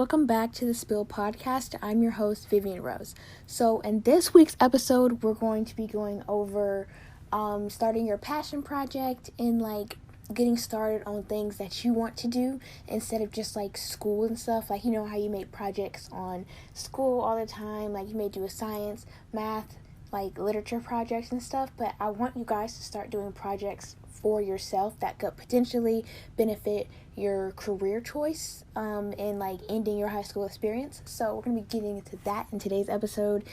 welcome back to the Spill Podcast. I'm your host, Vivian Rose. So in this week's episode, we're going to be going over starting your passion project and getting started on things that you want to do instead of just school and stuff. You know how you make projects on school all the time, you may do a science, math, literature projects and stuff, but I want you guys to start doing projects for yourself that could potentially benefit your career choice and ending your high school experience. So we're going to be getting into that in today's episode.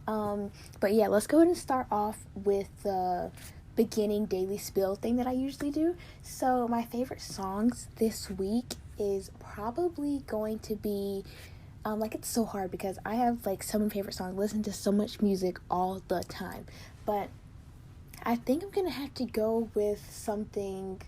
But yeah, let's go ahead and start off with the beginning daily spill thing that I usually do. So my favorite songs this week is probably going to be it's so hard because I have so many favorite songs. I listen to so much music all the time, but I think I'm gonna have to go with something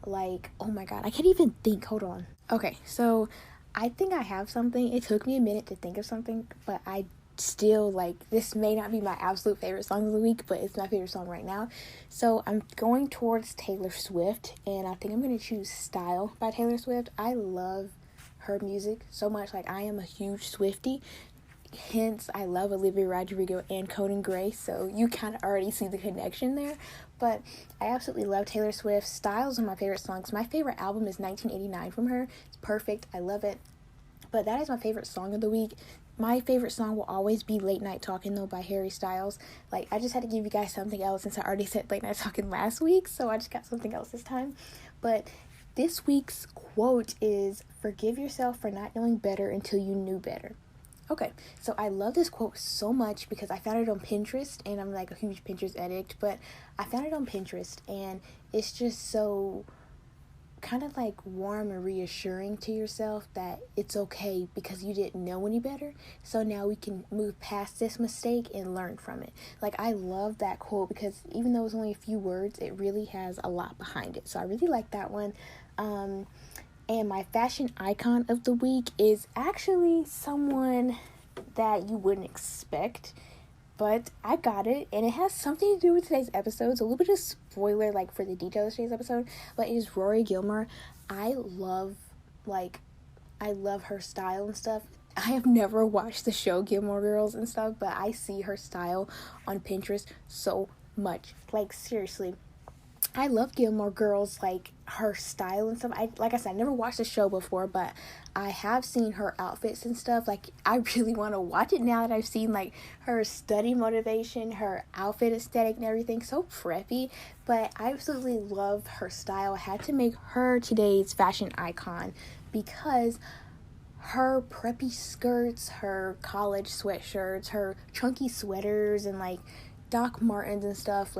oh my god, I can't even think. Hold on. Okay, so I think I have something. It took me a minute to think of something, but I still this may not be my absolute favorite song of the week, but it's my favorite song right now. So I'm going towards Taylor Swift, and I think I'm gonna choose Style by Taylor Swift. I love her music so much. I am a huge Swiftie, hence I love Olivia Rodrigo and Conan Gray, so you kind of already see the connection there. But I absolutely love Taylor Swift. Styles are my favorite songs. My favorite album is 1989 from her. It's perfect. I love it. But that is my favorite song of the week. My favorite song will always be Late Night Talking, though, by Harry Styles. I just had to give you guys something else since I already said Late Night Talking last week, so I just got something else this time. But this week's quote is, "Forgive yourself for not knowing better until you knew better." Okay, so I love this quote so much because I found it on Pinterest, and I'm a huge Pinterest addict, but I found it on Pinterest, and it's just so kind of warm and reassuring to yourself that it's okay because you didn't know any better, so now we can move past this mistake and learn from it. I love that quote because even though it's only a few words, it really has a lot behind it, so I really like that one. And my fashion icon of the week is actually someone that you wouldn't expect, but I got it, and it has something to do with today's episode. It's a little bit of spoiler, for the details of today's episode, but it is Rory Gilmore. I love her style and stuff. I have never watched the show Gilmore Girls and stuff, but I see her style on Pinterest so much. Seriously. I love Gilmore Girls, her style and stuff. Like I said, I never watched the show before, but I have seen her outfits and stuff. I really want to watch it now that I've seen, her study motivation, her outfit aesthetic and everything. So preppy, but I absolutely love her style. I had to make her today's fashion icon because her preppy skirts, her college sweatshirts, her chunky sweaters, and, Doc Martens and stuff,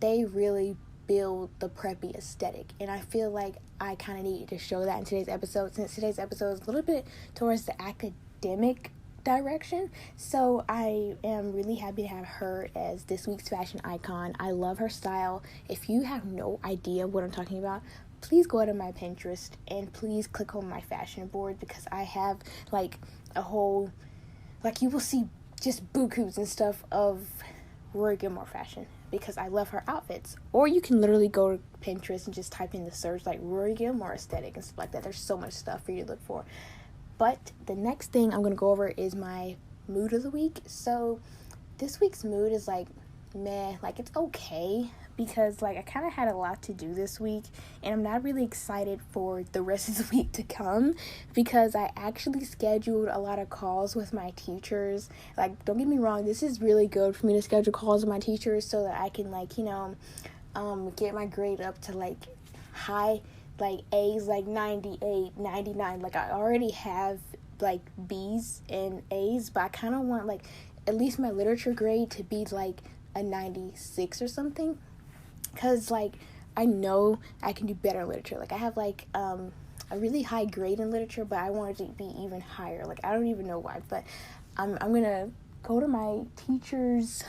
they really build the preppy aesthetic, and I feel like I kind of needed to show that in today's episode, since today's episode is a little bit towards the academic direction. So I am really happy to have her as this week's fashion icon. I love her style. If you have no idea what I'm talking about, please go to my Pinterest and please click on my fashion board, because I have a whole you will see just bukus and stuff of Rory Gilmore fashion, because I love her outfits. Or you can literally go to Pinterest and just type in the search Rory Gilmore aesthetic and stuff like that. There's so much stuff for you to look for. But the next thing I'm going to go over is my mood of the week. So this week's mood is meh, it's okay, because I kind of had a lot to do this week, and I'm not really excited for the rest of the week to come, because I actually scheduled a lot of calls with my teachers. Don't get me wrong, this is really good for me to schedule calls with my teachers so that I can get my grade up to high A's, 98, 99. I already have B's and A's, but I kind of want at least my literature grade to be a 96 or something, because I know I can do better in literature. I have a really high grade in literature, but I want it to be even higher. I don't even know why, but I'm gonna go to my teacher's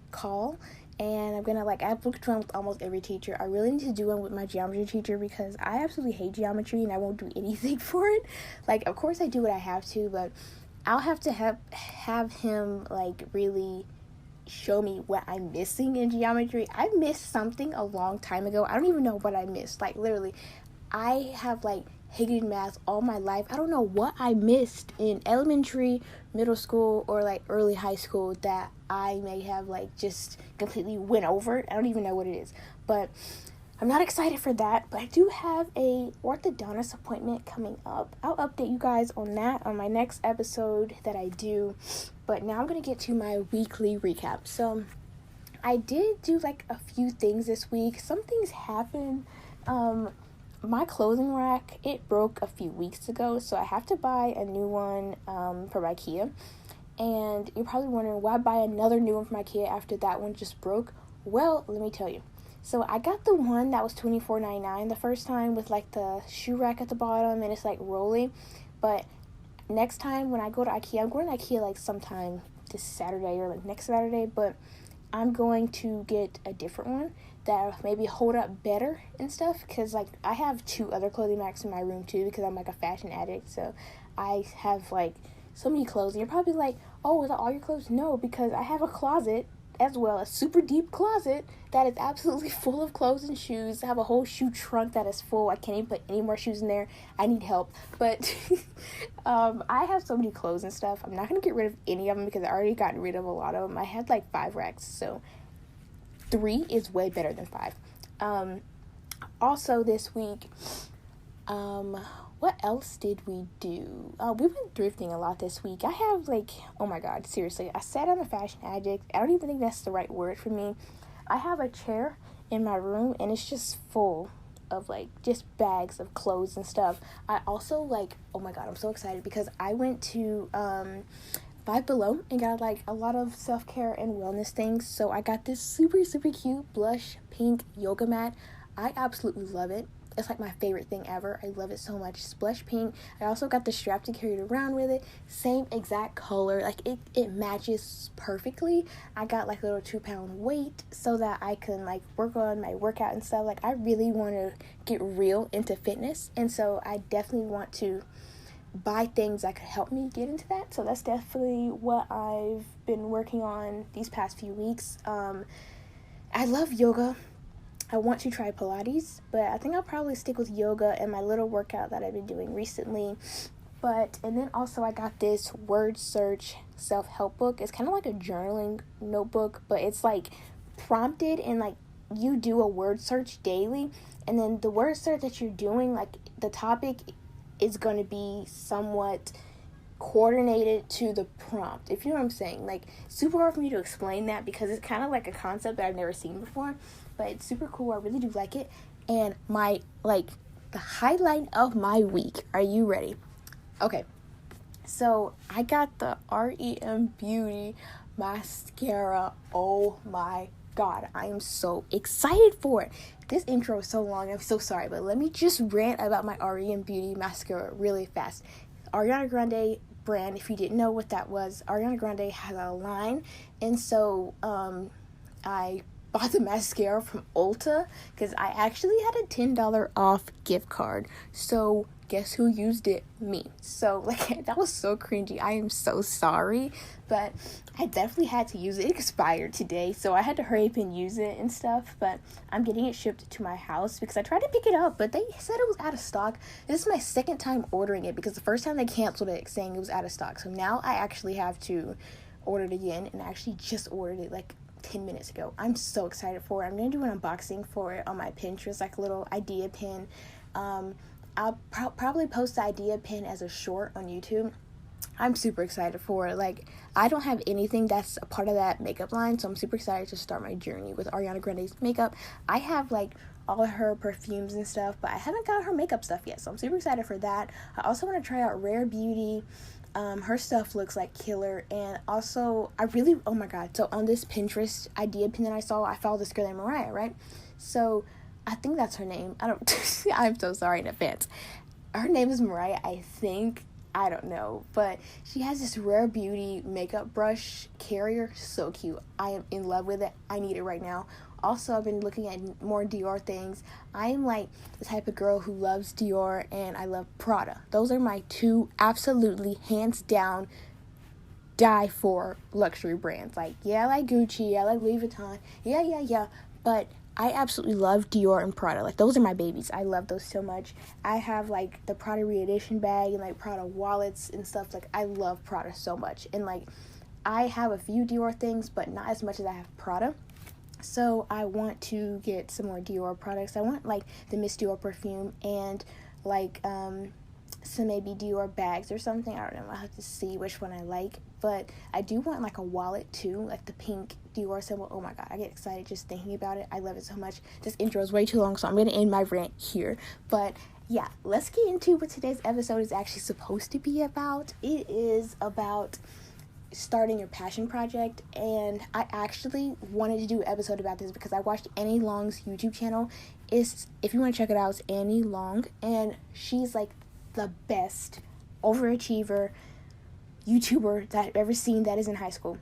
call, and I'm gonna I've booked one with almost every teacher. I really need to do one with my geometry teacher, because I absolutely hate geometry and I won't do anything for it. Of course I do what I have to, but I'll have to have him really show me what I'm missing in geometry. I missed something a long time ago. I don't even know what I missed. Literally, I have hated math all my life. I don't know what I missed in elementary, middle school, or like early high school that I may have like just completely went over it. I don't even know what it is, but I'm not excited for that. But I do have a orthodontist appointment coming up. I'll update you guys on that on my next episode that I do. But now I'm gonna get to my weekly recap. So I did do like a few things this week. Some things happened. My clothing rack, it broke a few weeks ago, so I have to buy a new one from IKEA. And you're probably wondering, why buy another new one from IKEA after that one just broke? Well, let me tell you. So I got the one that was $24.99 the first time with like the shoe rack at the bottom and it's like rolling. But next time when I go to IKEA, I'm going to IKEA like sometime this Saturday or like next Saturday, but I'm going to get a different one that maybe hold up better and stuff, because like I have 2 other clothing racks in my room too, because I'm like a fashion addict. So I have like so many clothes, and you're probably like, oh, is that all your clothes? No, because I have a closet as well, a super deep closet that is absolutely full of clothes and shoes. I have a whole shoe trunk that is full. I can't even put any more shoes in there. I need help. But I have so many clothes and stuff. I'm not going to get rid of any of them because I already gotten rid of a lot of them. I had like 5 racks, so 3 is way better than 5. Also this week, what else did we do? We went thrifting a lot this week. I have like, oh my god, seriously, I said I'm a fashion addict. I don't even think that's the right word for me. I have a chair in my room and it's just full of like just bags of clothes and stuff. I also like, oh my god, I'm so excited because I went to Five Below and got like a lot of self-care and wellness things. So I got this super cute blush pink yoga mat. I absolutely love it. It's like my favorite thing ever. I love it so much. It's blush pink. I also got the strap to carry it around with it. Same exact color. Like it matches perfectly. I got like a little 2-pound weight so that I can like work on my workout and stuff. Like I really want to get real into fitness, and so I definitely want to buy things that could help me get into that. So that's definitely what I've been working on these past few weeks. I love yoga. I want to try Pilates, but I think I'll probably stick with yoga and my little workout that I've been doing recently. And then also I got this word search self-help book. It's kind of like a journaling notebook, but it's like prompted, and like you do a word search daily, and then the word search that you're doing, like the topic is going to be somewhat coordinated to the prompt, if you know what I'm saying. Like, super hard for me to explain that because it's kind of like a concept that I've never seen before, but it's super cool. I really do like it. And my, like, the highlight of my week, are you ready? Okay, so I got the REM Beauty mascara. Oh my god, I am so excited for it. This intro is so long, I'm so sorry, but let me just rant about my REM Beauty mascara really fast. Ariana Grande brand, if you didn't know what that was, Ariana Grande has a line, and so I bought the mascara from Ulta because I actually had a $10 off gift card. So guess who used it? Me. So like, that was so cringy. I am so sorry, but I definitely had to use it. It expired today, so I had to hurry up and use it and stuff. But I'm getting it shipped to my house because I tried to pick it up, but they said it was out of stock. This is my second time ordering it because the first time they canceled it saying it was out of stock. So now I actually have to order it again, and I actually just ordered it like 10 minutes ago. I'm so excited for it. I'm going to do an unboxing for it on my Pinterest, like a little idea pin. I'll probably post the idea pin as a short on YouTube. I'm super excited for it. Like, I don't have anything that's a part of that makeup line, so I'm super excited to start my journey with Ariana Grande's makeup. I have like all of her perfumes and stuff, but I haven't got her makeup stuff yet, so I'm super excited for that. I also want to try out Rare Beauty. Her stuff looks like killer. And also, oh my god, so on this Pinterest idea pin that I saw, I followed this girl named Mariah, right? So I think that's her name. I'm so sorry in advance. Her name is Mariah, I think. I don't know, but she has this Rare Beauty makeup brush carrier. So cute. I am in love with it. I need it right now. Also, I've been looking at more Dior things. I am like the type of girl who loves Dior, and I love Prada. Those are my 2 absolutely hands down die for luxury brands. Like, yeah, I like Gucci, I like Louis Vuitton, yeah, but I absolutely love Dior and Prada. Like, those are my babies. I love those so much. I have, like, the Prada Re-Edition bag and, like, Prada wallets and stuff. Like, I love Prada so much. And, like, I have a few Dior things, but not as much as I have Prada. So I want to get some more Dior products. I want, like, the Miss Dior perfume and, like, some maybe Dior bags or something. I don't know. I'll have to see which one I like. But I do want, like, a wallet, too. Like, the pink Dior symbol. Oh, my God. I get excited just thinking about it. I love it so much. This intro is way too long, so I'm going to end my rant here. But, yeah, let's get into what today's episode is actually supposed to be about. It is about starting your passion project, and I actually wanted to do an episode about this because I watched Annie Long's YouTube channel. If you want to check it out, it's Annie Long, and she's like the best overachiever YouTuber that I've ever seen that is in high school.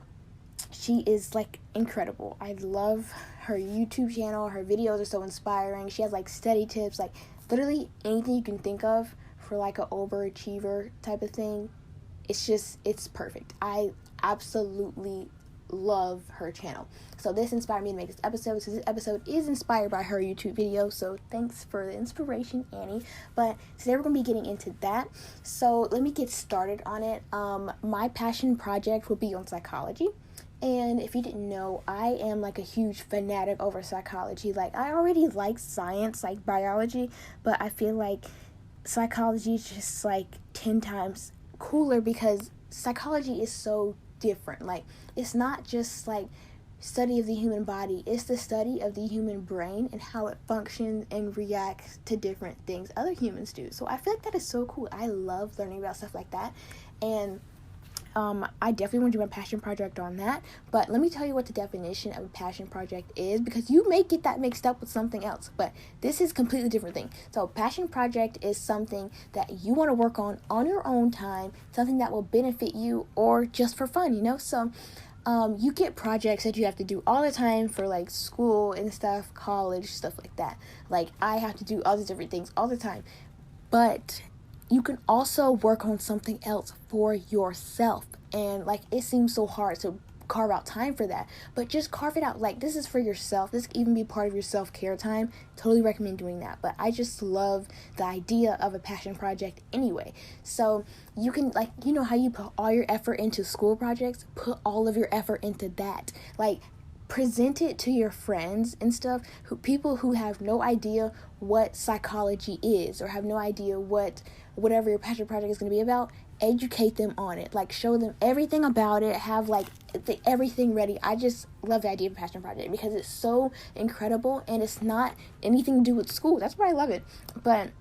She is like incredible. I love her YouTube channel. Her videos are so inspiring. She has like study tips, like literally anything you can think of for like an overachiever type of thing. It's perfect. I absolutely love her channel. So this inspired me to make this episode. So this episode is inspired by her YouTube video. So thanks for the inspiration, Annie. But today we're going to be getting into that. So let me get started on it. My passion project will be on psychology. And if you didn't know, I am like a huge fanatic over psychology. Like, I already like science, like biology, but I feel like psychology is just like 10 times cooler because psychology is so different. Like, it's not just like study of the human body, it's the study of the human brain and how it functions and reacts to different things other humans do. So I feel like that is so cool. I love learning about stuff like that, and I definitely want to do my passion project on that. But let me tell you what the definition of a passion project is, because you may get that mixed up with something else, but this is a completely different thing. So passion project is something that you want to work on your own time, something that will benefit you or just for fun, you know? So you get projects that you have to do all the time for like school and stuff, college, stuff like that. Like, I have to do all these different things all the time. But you can also work on something else for yourself. And like, it seems so hard to carve out time for that, but just carve it out. Like, this is for yourself. This can even be part of your self-care time. Totally recommend doing that. But I just love the idea of a passion project anyway. So you can, like, you know how you put all your effort into school projects? Put all of your effort into that. Like, present it to your friends and stuff, people who have no idea what psychology is or have no idea whatever your passion project is going to be about. Educate them on it. Like, show them everything about it. Have like everything ready. I just love the idea of a passion project because it's so incredible and it's not anything to do with school. That's why I love it. But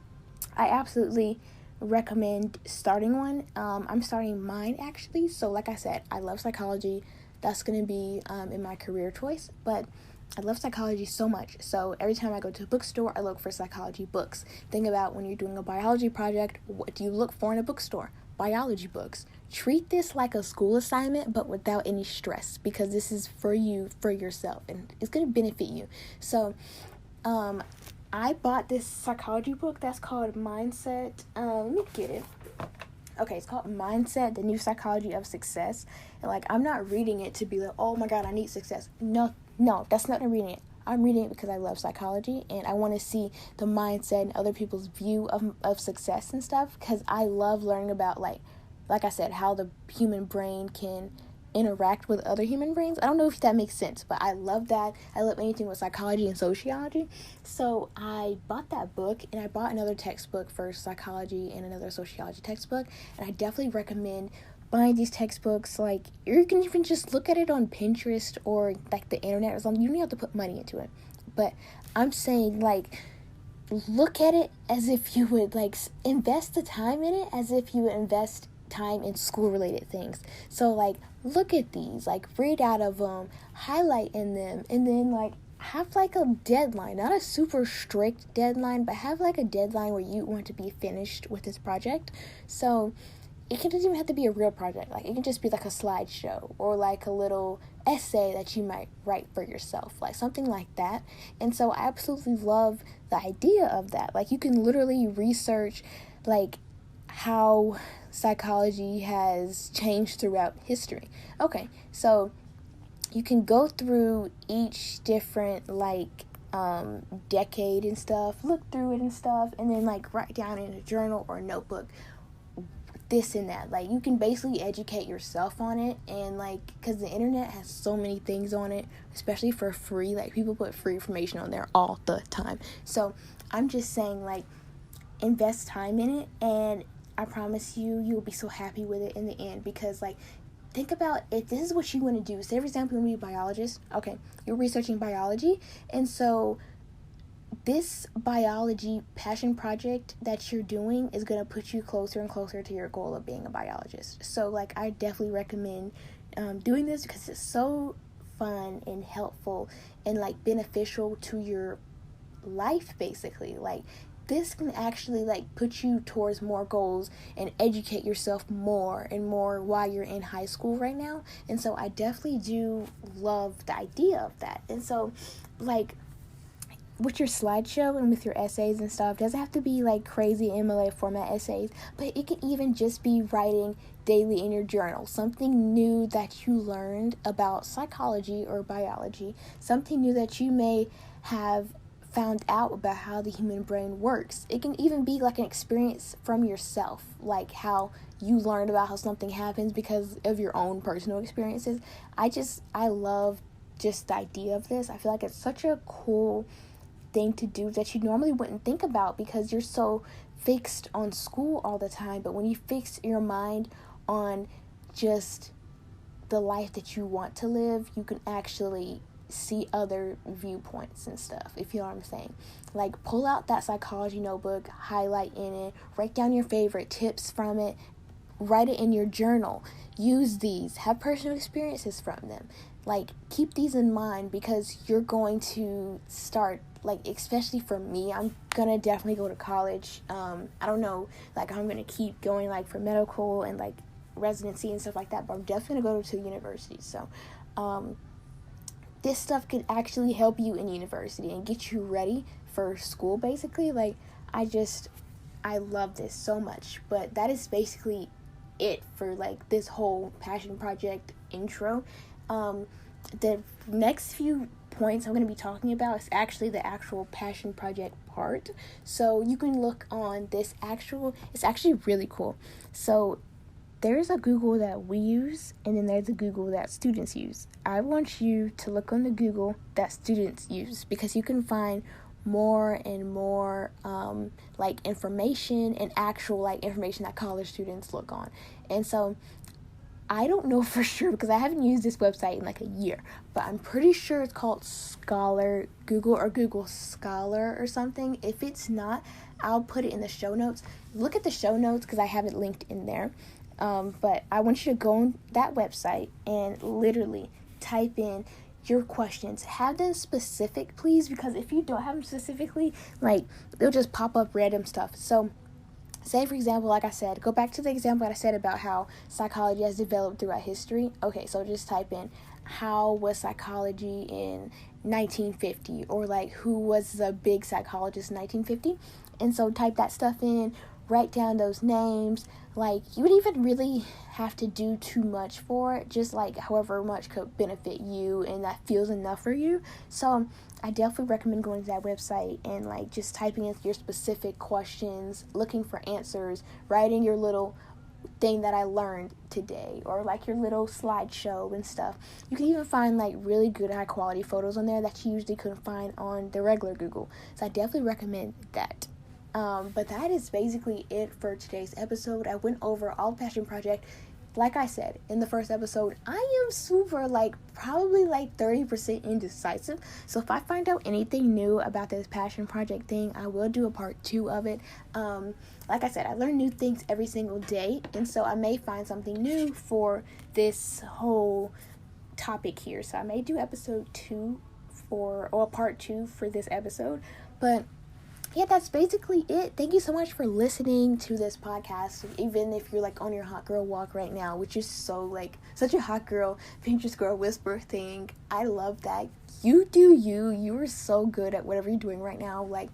I absolutely recommend starting one. I'm starting mine actually. So like I said, I love psychology. That's going to be in my career choice, but I love psychology so much. So every time I go to a bookstore, I look for psychology books. Think about when you're doing a biology project, what do you look for in a bookstore? Biology books. Treat this like a school assignment, but without any stress, because this is for you, for yourself, and it's going to benefit you. So I bought this psychology book that's called Mindset. Let me get it. Okay, it's called Mindset, the New Psychology of Success. And like, I'm not reading it to be like, oh my God, I need success. No, that's not I'm reading it. I'm reading it because I love psychology and I want to see the mindset and other people's view of success and stuff, because I love learning about, like I said, how the human brain can interact with other human brains. I don't know if that makes sense, but I love that. I love anything with psychology and sociology. So I bought that book, and I bought another textbook for psychology and another sociology textbook, and I definitely recommend buying these textbooks. Like, you can even just look at it on Pinterest or like the internet or something. You don't have to put money into it, but I'm saying, like, look at it as if you would like invest the time in it as if you would invest time in school related things. So like, look at these, like, read out of them, highlight in them, and then like have like a deadline, not a super strict deadline, but have like a deadline where you want to be finished with this project. So it doesn't even have to be a real project. Like, it can just be like a slideshow or like a little essay that you might write for yourself, like something like that. And so I absolutely love the idea of that. Like, you can literally research like how psychology has changed throughout history. Okay, so you can go through each different like decade and stuff, look through it and stuff, and then like write down in a journal or a notebook this and that. Like, you can basically educate yourself on it, and like, because the internet has so many things on it, especially for free. Like, people put free information on there all the time. So I'm just saying, like, invest time in it, and I promise you'll be so happy with it in the end. Because like, think about, if this is what you want to do. Say, for example, you want to be a biologist. Okay, you're researching biology, and so this biology passion project that you're doing is going to put you closer and closer to your goal of being a biologist. So like, I definitely recommend doing this, because it's so fun and helpful and like beneficial to your life, basically. Like, this can actually like put you towards more goals and educate yourself more and more while you're in high school right now. And so I definitely do love the idea of that. And so like, with your slideshow and with your essays and stuff, doesn't have to be like crazy MLA format essays, but it can even just be writing daily in your journal something new that you learned about psychology or biology, something new that you may have found out about how the human brain works. It can even be like an experience from yourself, like how you learned about how something happens because of your own personal experiences. I love just the idea of this. I feel like it's such a cool thing to do that you normally wouldn't think about, because you're so fixed on school all the time. But when you fix your mind on just the life that you want to live, you can actually see other viewpoints and stuff, if you know what I'm saying. Like, pull out that psychology notebook, highlight in it, write down your favorite tips from it, write it in your journal, use these, have personal experiences from them. Like, keep these in mind, because you're going to start, like, especially for me, I'm gonna definitely go to college. I don't know, like, I'm gonna keep going, like, for medical and, like, residency and stuff like that, but I'm definitely gonna go to university. So, this stuff could actually help you in university and get you ready for school, basically. Like, I love this so much. But that is basically it for, like, this whole passion project intro. The next few points I'm going to be talking about is actually the actual passion project part. So you can look on this it's actually really cool. So there's a Google that we use, and then there's a Google that students use. I want you to look on the Google that students use, because you can find more and more like information and actual like information that college students look on. And so I don't know for sure, because I haven't used this website in like a year, but I'm pretty sure it's called Scholar Google or Google Scholar or something. If it's not, I'll put it in the show notes. Look at the show notes, because I have it linked in there. But I want you to go on that website and literally type in your questions. Have them specific, please, because if you don't have them specifically, like, they'll just pop up random stuff. So say, for example, like I said, go back to the example that I said about how psychology has developed throughout history. Okay, so just type in, how was psychology in 1950? Or, like, who was the big psychologist in 1950? And so type that stuff in, write down those names. Like, you would even really have to do too much for it, just, like, however much could benefit you and that feels enough for you. So I definitely recommend going to that website and, like, just typing in your specific questions, looking for answers, writing your little thing that I learned today, or, like, your little slideshow and stuff. You can even find, like, really good high quality photos on there that you usually couldn't find on the regular Google. So I definitely recommend that. But that is basically it for today's episode. I went over all passion project. Like I said in the first episode, I am super, like, probably like 30% indecisive. So if I find out anything new about this passion project thing, I will do a part 2 of it. Like I said, I learn new things every single day, and so I may find something new for this whole topic here. So I may do episode 2 or part 2 for this episode. But yeah, that's basically it. Thank you so much for listening to this podcast, even if you're, like, on your hot girl walk right now, which is so, like, such a hot girl Pinterest girl whisper thing. I love that. You do you are so good at whatever you're doing right now. Like,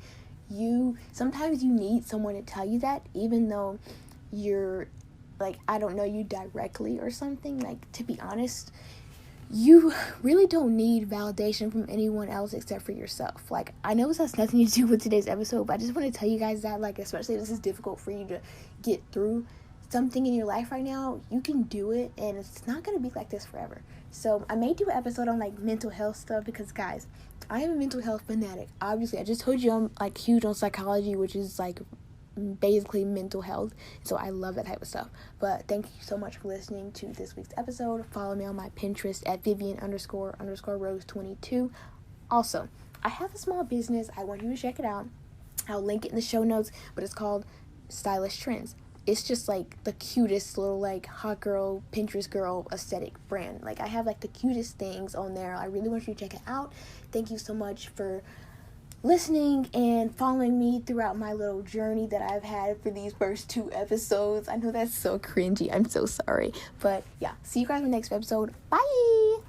sometimes you need someone to tell you that, even though you're, like, I don't know you directly or something. Like, to be honest, you really don't need validation from anyone else except for yourself. Like, I know this has nothing to do with today's episode, but I just want to tell you guys that, like, especially if this is difficult for you to get through something in your life right now, you can do it, and it's not going to be like this forever. So I may do an episode on, like, mental health stuff because, guys, I am a mental health fanatic. Obviously, I just told you I'm, like, huge on psychology, which is, like, basically mental health, so I love that type of stuff. But thank you so much for listening to this week's episode. Follow me on my Pinterest at Vivian_Rose 22. Also, I have a small business. I want you to check it out. I'll link it in the show notes, but it's called Stylish Trends. It's just like the cutest little like hot girl, Pinterest girl aesthetic brand. Like, I have like the cutest things on there. I really want you to check it out. Thank you so much for listening and following me throughout my little journey that I've had for these first 2 episodes. I know that's so cringy. I'm so sorry. But yeah, see you guys in the next episode. Bye!